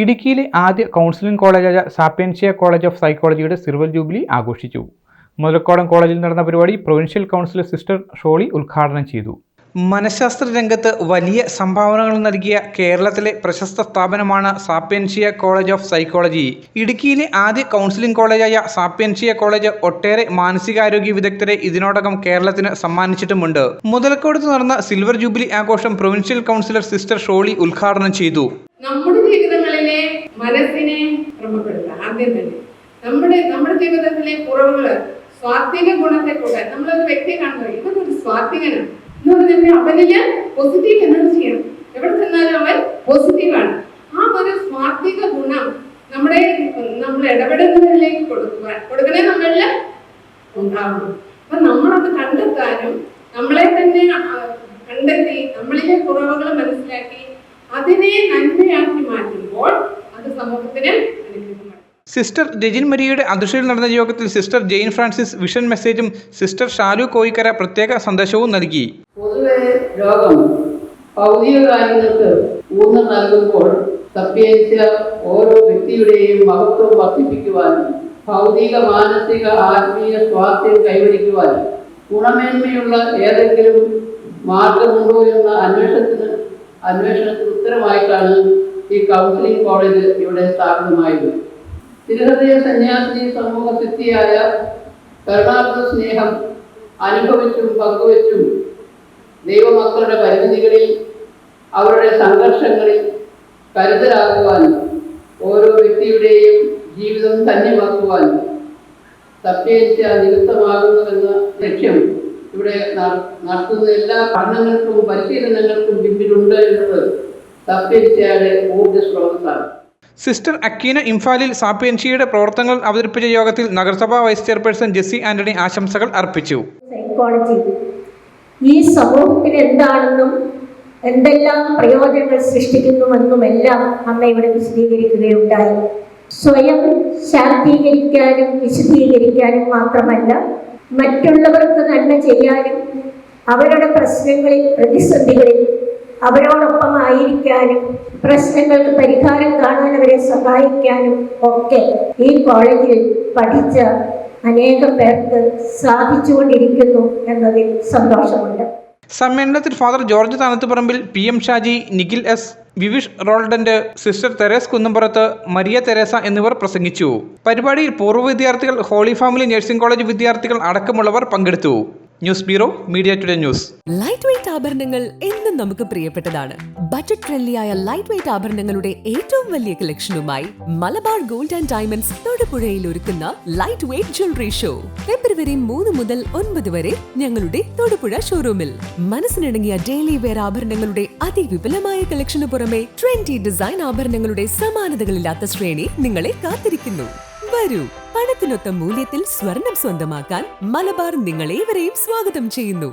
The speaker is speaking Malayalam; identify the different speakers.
Speaker 1: ഇടുക്കിയിലെ ആദ്യ കൗൺസിലിംഗ് കോളേജായ സാപ്പിയൻഷ്യ കോളേജ് ഓഫ് സൈക്കോളജിയുടെ സിൽവർ ജൂബിലി ആഘോഷിച്ചു. മുതലക്കോടം കോളേജിൽ നടന്ന പരിപാടി പ്രൊവിൻഷ്യൽ കൗൺസിലർ സിസ്റ്റർ ഷോളി ഉദ്ഘാടനം ചെയ്തു. മനഃശാസ്ത്ര രംഗത്ത് വലിയ സംഭാവനകൾ നൽകിയ കേരളത്തിലെ പ്രശസ്ത സ്ഥാപനമാണ് സാപ്പിയൻഷ്യ കോളേജ് ഓഫ് സൈക്കോളജി. ഇടുക്കിയിലെ ആദ്യ കൗൺസിലിംഗ് കോളേജായ സാപ്പിയൻഷ്യ കോളേജ് ഒട്ടേറെ മാനസികാരോഗ്യ വിദഗ്ധരെ ഇതിനോടകം കേരളത്തിന് സമ്മാനിച്ചിട്ടുമുണ്ട്. മുതലക്കോടത്ത് നടന്ന സിൽവർ ജൂബിലി ആഘോഷം പ്രൊവിൻഷ്യൽ കൗൺസിലർ സിസ്റ്റർ ഷോളി ഉദ്ഘാടനം ചെയ്തു.
Speaker 2: നമ്മുടെ ജീവിതങ്ങളിലെ മനസ്സിനെ ക്രമപ്പെടുത്തുക. ആദ്യം തന്നെ നമ്മുടെ ജീവിതത്തിലെ കുറവുകൾ, സ്വാത്വിക ഗുണത്തെ കൂടെ നമ്മളൊരു വ്യക്തിയെ കാണുന്നത് ഇവനൊരു സ്വാത്വികനാണ് എന്ന് പറഞ്ഞാൽ അവനില് പോസിറ്റീവ് എനർജിയാണ്. എവിടെ ചെന്നാലും അവൻ പോസിറ്റീവാണ്. ആ ഒരു സ്വാത്വിക ഗുണം നമ്മൾ ഇടപെടുന്നവരിലേക്ക് കൊടുക്കണേ നമ്മളില് ഉണ്ടാവണം. അപ്പൊ നമ്മളത് കണ്ടെത്താനും നമ്മളെ തന്നെ കണ്ടെത്തി നമ്മളിലെ കുറവുകൾ മനസ്സിലാക്കി അതിനെ നന്മയാക്കി മാറ്റുമ്പോൾ അത് സമൂഹത്തിന് അനുഗ്രഹമാണ്.
Speaker 1: സിസ്റ്റർ രജിൻ മരിയയുടെ അധ്യക്ഷതയിൽ നടന്ന യോഗത്തിൽ സിസ്റ്റർ ജെയിൻ ഫ്രാൻസിസ് വിഷൻ മെസ്സേജും സിസ്റ്റർ ഷാലു കോയിക്കര പ്രത്യേക സന്ദേശവും നൽകി.
Speaker 3: പൊതുവെ രോഗം ഭൗതിക കാര്യങ്ങൾക്ക് ഊന്നൽ നൽകുമ്പോൾ സപ്പിയൻഷ്യ ഓരോ വ്യക്തിയുടെയും മഹത്വം വർദ്ധിപ്പിക്കുവാനും ഭൗതിക, മാനസിക, ആത്മീയ സ്വാസ്ഥ്യം കൈവരിക്കുവാനും ഗുണമേന്മയുള്ള ഏതെങ്കിലും മാർഗമുണ്ടോ എന്ന അന്വേഷണത്തിന് ഉത്തരമായിട്ടാണ് ഈ കൗൺസിലിംഗ് കോളേജ് ഇവിടെ സ്ഥാപിതമായത്. തിരുഹൃദയ സന്യാസിനി സമൂഹ സിദ്ധിയായ കരുണാർദ്ര സ്നേഹം അനുഭവിച്ചും പങ്കുവച്ചും ദൈവമക്കളുടെ പരിമിതികളിൽ, അവരുടെ സംഘർഷങ്ങളിൽ കരുതലാകുവാനും ഓരോ വ്യക്തിയുടെയും ജീവിതം ധന്യമാക്കുവാനും സപ്പിയൻഷ്യ നിയുക്തമാകുന്നുവെന്ന ലക്ഷ്യം ഇവിടെ നടത്തുന്ന എല്ലാ പഠനങ്ങൾക്കും പരിശീലനങ്ങൾക്കും പിന്നിലുണ്ട് എന്നത് സപ്പിയൻഷ്യയുടെ ഊർജ്ജ സ്രോതസ്സാണ്.
Speaker 1: സിസ്റ്റർ അക്കീന ഇംഫാലിൽ സാപ്പിയൻഷ്യയുടെ പ്രവർത്തനങ്ങൾ അവതരിപ്പിച്ച യോഗത്തിൽ നഗരസഭാ വൈസ് ചെയർപേഴ്സൺ ജെസ്സി ആന്റണി ആശംസകൾ അർപ്പിച്ചു.
Speaker 4: സൈക്കോളജി ഈ സമൂഹത്തിന് എന്താണെന്നും എന്തെല്ലാം പ്രയോജനങ്ങൾ സൃഷ്ടിക്കുന്നുവെന്നുമെല്ലാം അമ്മ ഇവിടെ വിശദീകരിക്കുകയുണ്ടായി. സ്വയം ശാക്തീകരിക്കാനും വിശദീകരിക്കാനും മാത്രമല്ല, മറ്റുള്ളവർക്ക് നന്മ ചെയ്യാനും അവരുടെ പ്രശ്നങ്ങളിൽ, പ്രതിസന്ധികളിൽ അവരോടൊപ്പം ആയിരിക്കാനും പ്രശ്നങ്ങൾക്ക് പരിഹാരം കാണാൻ അവരെ സഹായിക്കാനും ഒക്കെ ഈ കോളേജിൽ പഠിച്ച അനേകം പേർക്ക് സാധിച്ചുകൊണ്ടിരിക്കുന്നു എന്നതിൽ സന്തോഷമുണ്ട്.
Speaker 1: സമ്മേളനത്തിൽ father George Thanathuparambil, PM Shaji, Nikhil S, Vivish റോൾഡന്റ്, sister Therese Kunnampurath, Maria Teresa എന്നിവർ പ്രസംഗിച്ചു. പരിപാടിയിൽ പൂർവ്വ വിദ്യാർത്ഥികൾ, ഹോളി ഫാമിലി നഴ്സിംഗ് കോളേജ് വിദ്യാർത്ഥികൾ അടക്കമുള്ളവർ പങ്കെടുത്തു. News bureau, media today news.
Speaker 5: Light weight ആഭരണങ്ങൾ എന്നും നമുക്ക് പ്രിയപ്പെട്ടതാണ്. ബഡ്ജറ്റ് ഫ്രണ്ട്ലിയായ ലൈറ്റ് വെയ്റ്റ് ആഭരണങ്ങളുടെ ഏറ്റവും വലിയ കളക്ഷനുമായി മലബാർ ഗോൾഡ് ആൻഡ് ഡയമണ്ട്സ് തൊടുപുഴയിൽ ഒരുക്കുന്ന light weight jewellery show February 3 മുതൽ 9 വരെ ഞങ്ങളുടെ തൊടുപുഴ ഷോറൂമിൽ. മനസ്സിനിണങ്ങിയ ഡെയിലി വെയർ ആഭരണങ്ങളുടെ അതിവിപുലമായ കളക്ഷന് പുറമെ ട്രെൻഡി ഡിസൈൻ ആഭരണങ്ങളുടെ സമാനതകളില്ലാത്ത ശ്രേണി നിങ്ങളെ കാത്തിരിക്കുന്നു. വരൂ, പണത്തിനൊത്ത മൂല്യത്തിൽ സ്വർണം സ്വന്തമാക്കാൻ മലബാർ നിങ്ങളേവരെയും സ്വാഗതം ചെയ്യുന്നു.